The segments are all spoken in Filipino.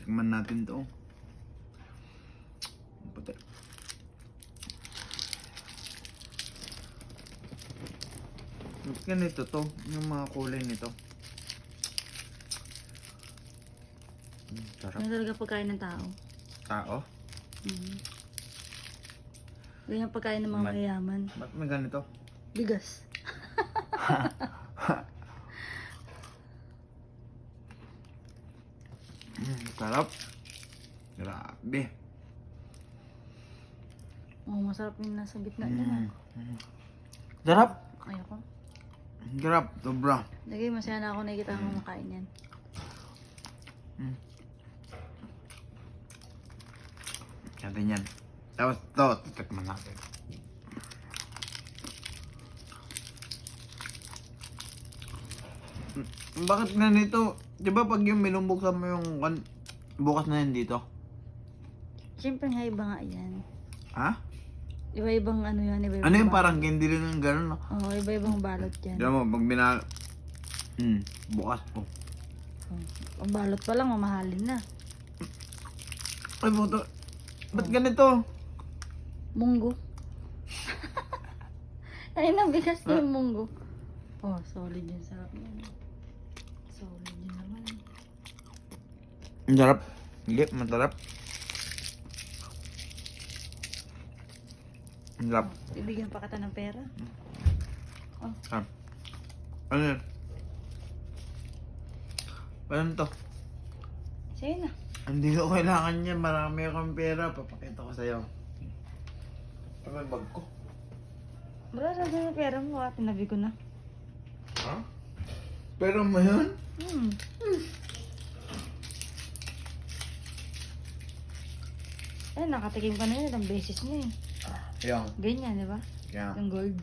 Tikman natin to. Puti. Mas ganito to, yung mga kulay nito. Sarap. Ano talaga pagkain ng tao? Tao? Ganyan pagkain ng mga mayayaman. Ba't may ganito? Bigas. Sarap. Grabe. Oh, masarap yung nasa gitna niya. Sarap. Ayoko. Sarap. Sobra. Lagi masaya na ako nakikita ko makain yan. Natin yan. Tapos to, titikman natin. Bakit ganito? Diba pag yung milumbuksan mo yung bukas na yan dito? Siyempre nga iba nga yan. Ha? Iba-ibang ano yan, iba-ibang Ano yung balot. parang candy rin ng gano'n? No? Oo, iba-ibang balot yan. Diba mo, pag bukas po. Ang balot pa lang, mamahalin na. Ay, buto. Ba't ganito? Munggo. Ayun ang bigas na yung munggo. Oh, solid yun. Sarap yan. Solid yun naman. Ang sarap. Hindi, masarap. Ang sarap. Bibigyan pa kita ng pera. Sarap. Ano yun? Paano to? Sa'yo na. Hindi ko kailangan niya. Marami akong pera. Papakita ko sa'yo. Ano yung bag ko? Bro, sabi yung pera mo, tinabi ko na. Ha? Pera mo yun? Eh, nakatikim ka na yun, ilang beses na eh. Yung. Ganyan, di ba? Yung. Yung gold.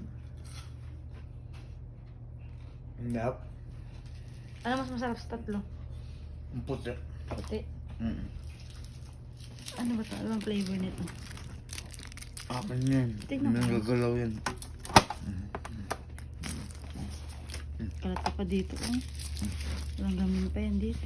Hindi. Ano mas masarap sa tatlo? Ang puti. Puti. Mm. Ano ba ito? Ano ang flavor nito? Akin yan. Tignan mo. Nagagalaw yan. Kalat pa dito eh. Walang gamin pa yan dito.